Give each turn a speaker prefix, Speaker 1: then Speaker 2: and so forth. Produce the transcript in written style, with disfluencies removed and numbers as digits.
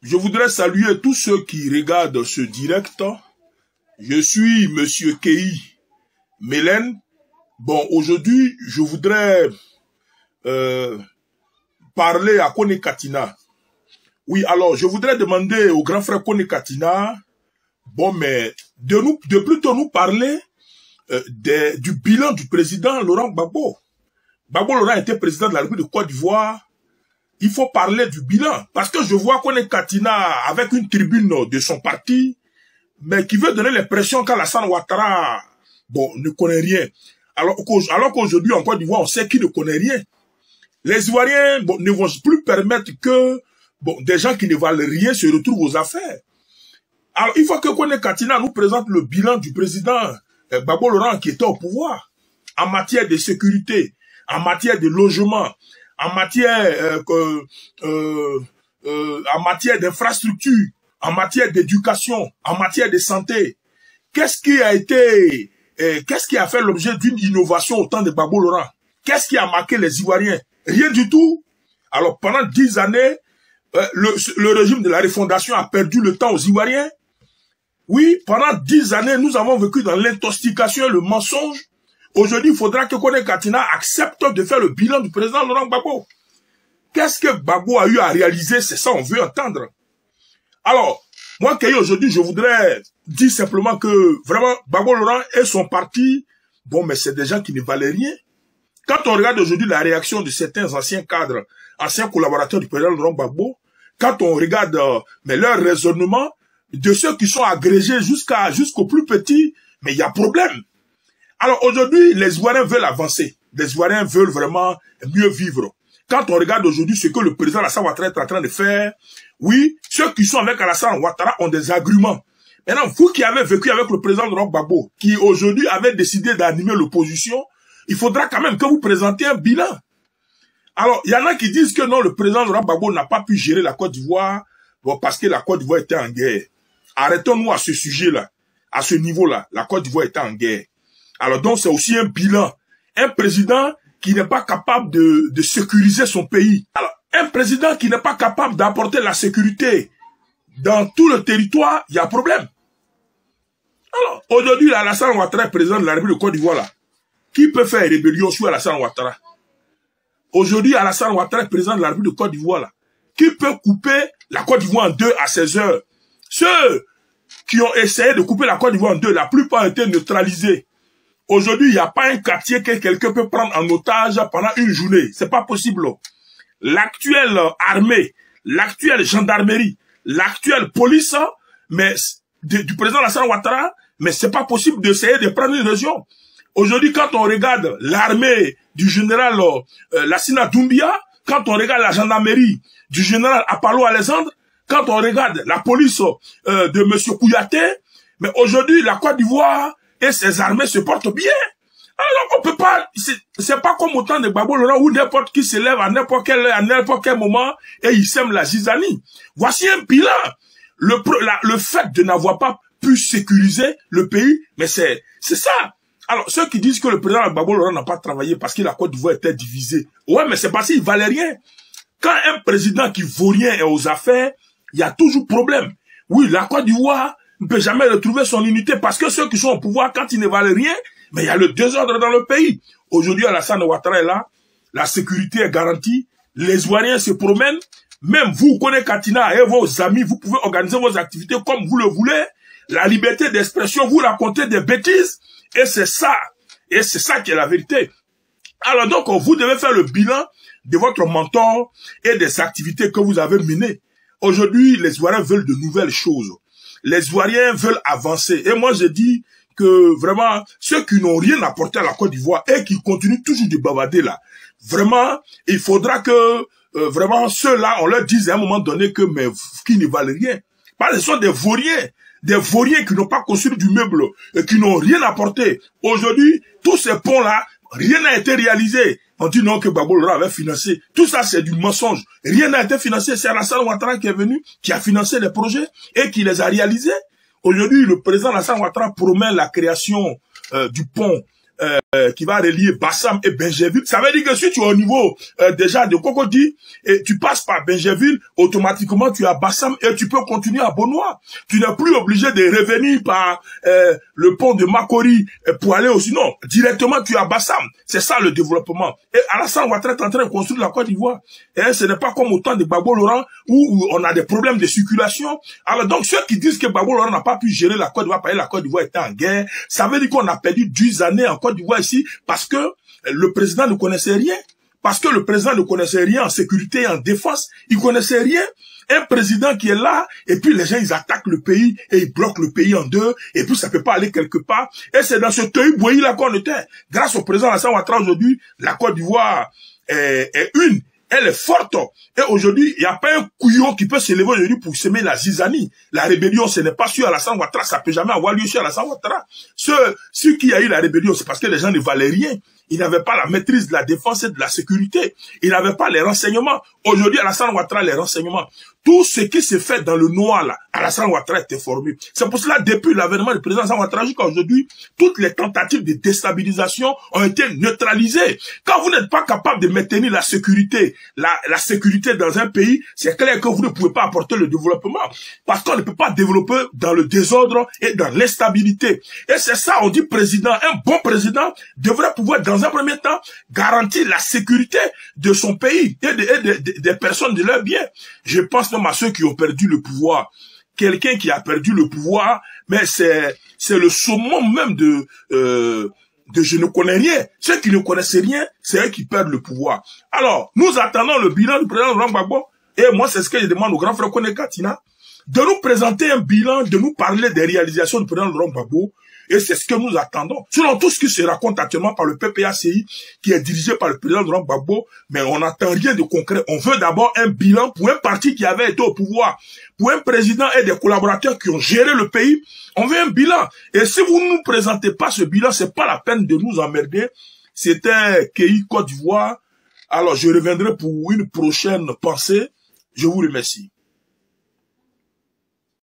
Speaker 1: Je voudrais saluer tous ceux qui regardent ce direct. Je suis Monsieur Kei Mélène. Bon, aujourd'hui, je voudrais parler à Kone Katina. Oui, alors, je voudrais demander au grand frère Kone Katina, bon, mais de plutôt nous parler du bilan du président Laurent Gbagbo. Gbagbo Laurent était président de la République de Côte d'Ivoire. Il faut parler du bilan. Parce que je vois Kone Katina avec une tribune de son parti, mais qui veut donner l'impression qu'Alassane Ouattara, bon, ne connaît rien. Alors qu'aujourd'hui, en Côte d'Ivoire, on sait qu'il ne connaît rien. Les Ivoiriens, bon, ne vont plus permettre que, bon, des gens qui ne valent rien se retrouvent aux affaires. Alors, il faut que Kone Katina nous présente le bilan du président Gbagbo Laurent qui était au pouvoir, en matière de sécurité, en matière de logement, en matière d'infrastructure, en matière d'éducation, en matière de santé. Qu'est-ce qui a fait l'objet d'une innovation au temps de Gbagbo Laurent? Qu'est-ce qui a marqué les Ivoiriens? Rien du tout. Alors pendant 10 années, le régime de la refondation a perdu le temps aux Ivoiriens. Oui, pendant 10 années, nous avons vécu dans l'intoxication et le mensonge. Aujourd'hui, il faudra que Kone Katina accepte de faire le bilan du président Laurent Gbagbo. Qu'est-ce que Gbagbo a eu à réaliser? C'est ça on veut entendre. Alors, moi, aujourd'hui, je voudrais dire simplement que vraiment, Gbagbo Laurent et son parti, bon, mais c'est des gens qui ne valaient rien. Quand on regarde aujourd'hui la réaction de certains anciens cadres, anciens collaborateurs du président Laurent Gbagbo, quand on regarde mais leur raisonnement, de ceux qui sont agrégés jusqu'aux plus petits, mais il y a problème. Alors aujourd'hui, les Ivoiriens veulent avancer. Les Ivoiriens veulent vraiment mieux vivre. Quand on regarde aujourd'hui ce que le président Alassane Ouattara est en train de faire, oui, ceux qui sont avec Alassane Ouattara ont des arguments. Maintenant, vous qui avez vécu avec le président Laurent Gbagbo, qui aujourd'hui avait décidé d'animer l'opposition, il faudra quand même que vous présentiez un bilan. Alors, il y en a qui disent que non, le président Laurent Gbagbo n'a pas pu gérer la Côte d'Ivoire, bon, parce que la Côte d'Ivoire était en guerre. Arrêtons-nous à ce sujet-là, à ce niveau-là. La Côte d'Ivoire était en guerre. Alors donc, c'est aussi un bilan. Un président qui n'est pas capable de sécuriser son pays. Alors, un président qui n'est pas capable d'apporter la sécurité dans tout le territoire, il y a problème. Alors, aujourd'hui, Alassane Ouattara est président de la République de Côte d'Ivoire, là. Qui peut faire rébellion sur Alassane Ouattara? Aujourd'hui, Alassane Ouattara est président de la République de Côte d'Ivoire, là. Qui peut couper la Côte d'Ivoire en deux à 16 heures? Ceux qui ont essayé de couper la Côte d'Ivoire en deux, la plupart ont été neutralisés. Aujourd'hui, il n'y a pas un quartier que quelqu'un peut prendre en otage pendant une journée. C'est pas possible. L'actuelle armée, l'actuelle gendarmerie, l'actuelle police, mais du président Alassane Ouattara, mais c'est pas possible d'essayer de prendre une région. Aujourd'hui, quand on regarde l'armée du général Lassina Doumbia, quand on regarde la gendarmerie du général Apollo Alexandre, quand on regarde la police de monsieur Kouyaté, mais aujourd'hui, la Côte d'Ivoire et ses armées se portent bien. Alors, on peut pas, c'est pas comme au temps de Gbagbo Laurent où n'importe qui se lève à n'importe quel moment et il sème la zizanie. Voici un bilan. Le fait de n'avoir pas pu sécuriser le pays, mais c'est ça. Alors, ceux qui disent que le président Gbagbo Laurent n'a pas travaillé parce que la Côte d'Ivoire était divisée. Ouais, mais c'est parce qu'il valait rien. Quand un président qui vaut rien est aux affaires, il y a toujours problème. Oui, la Côte d'Ivoire ne peut jamais retrouver son unité parce que ceux qui sont au pouvoir, quand ils ne valent rien, mais il y a le désordre dans le pays. Aujourd'hui, Alassane Ouattara est là, la sécurité est garantie, les Ivoiriens se promènent, même vous, Kone Katina et vos amis, vous pouvez organiser vos activités comme vous le voulez, la liberté d'expression, vous racontez des bêtises, et c'est ça qui est la vérité. Alors donc, vous devez faire le bilan de votre mentor et des activités que vous avez menées. Aujourd'hui, les Ivoiriens veulent de nouvelles choses. Les Ivoiriens veulent avancer. Et moi, je dis que vraiment, ceux qui n'ont rien apporté à la Côte d'Ivoire et qui continuent toujours de bavarder là, vraiment, il faudra que vraiment ceux-là, on leur dise à un moment donné que mais qui ne valent rien. Parce que ce sont des vauriens qui n'ont pas construit du meuble et qui n'ont rien apporté. Aujourd'hui, tous ces ponts-là, rien n'a été réalisé. On dit non que Gbagbo Laurent avait financé. Tout ça, c'est du mensonge. Rien n'a été financé. C'est Alassane Ouattara qui est venu, qui a financé les projets et qui les a réalisés. Aujourd'hui, le président Alassane Ouattara promet la création du pont qui va relier Bassam et Benjerville. Ça veut dire que si tu es au niveau déjà de Cocody et tu passes par Benjerville, automatiquement tu as Bassam et tu peux continuer à Bonois. Tu n'es plus obligé de revenir par le pont de Makori pour aller aussi. Non, directement tu as Bassam. C'est ça le développement. Et Alassane Ouattara est en train de construire la Côte d'Ivoire. Et ce n'est pas comme au temps de Gbagbo Laurent où on a des problèmes de circulation. Alors donc ceux qui disent que Gbagbo Laurent n'a pas pu gérer la Côte d'Ivoire parce que la Côte d'Ivoire était en guerre, ça veut dire qu'on a perdu 10 années en Côte d'Ivoire ici parce que le président ne connaissait rien. Parce que le président ne connaissait rien en sécurité et en défense. Il connaissait rien. Un président qui est là, et puis les gens, ils attaquent le pays, et ils bloquent le pays en deux, et puis ça peut pas aller quelque part. Et c'est dans ce tohu-bohi-là qu'on était. Grâce au président Alassane Ouattara, aujourd'hui, la Côte d'Ivoire est une. Elle est forte. Et aujourd'hui, il n'y a pas un couillon qui peut se lever aujourd'hui pour semer la zizanie. La rébellion, ce n'est pas sur Alassane Ouattara. Ça peut jamais avoir lieu sur Alassane Ouattara. Ceux qui a eu la rébellion, c'est parce que les gens ne valaient rien. Ils n'avaient pas la maîtrise de la défense et de la sécurité. Ils n'avaient pas les renseignements. Aujourd'hui, Alassane Ouattara, les renseignements. Tout ce qui se fait dans le noir, là, Alassane Ouattara est informé. C'est pour cela, depuis l'avènement du président Alassane Ouattara jusqu'à aujourd'hui, toutes les tentatives de déstabilisation ont été neutralisées. Quand vous n'êtes pas capable de maintenir la sécurité, la sécurité dans un pays, c'est clair que vous ne pouvez pas apporter le développement. Parce qu'on ne peut pas développer dans le désordre et dans l'instabilité. Et c'est ça, on dit président, un bon président devrait pouvoir, dans un premier temps, garantir la sécurité de son pays et des personnes, de leurs biens. Je pense même à ceux qui ont perdu le pouvoir. Quelqu'un qui a perdu le pouvoir, mais c'est le summum même de je ne connais rien. Ceux qui ne connaissent rien, c'est eux qui perdent le pouvoir. Alors, nous attendons le bilan du président Laurent Gbagbo. Et moi, c'est ce que je demande au grand frère Kone Katina, de nous présenter un bilan, de nous parler des réalisations du président Laurent Gbagbo. Et c'est ce que nous attendons. Selon tout ce qui se raconte actuellement par le PPACI, qui est dirigé par le président Laurent Gbagbo, mais on n'attend rien de concret. On veut d'abord un bilan pour un parti qui avait été au pouvoir, pour un président et des collaborateurs qui ont géré le pays. On veut un bilan. Et si vous ne nous présentez pas ce bilan, c'est pas la peine de nous emmerder. C'était KI Côte d'Ivoire. Alors, je reviendrai pour une prochaine pensée. Je vous remercie.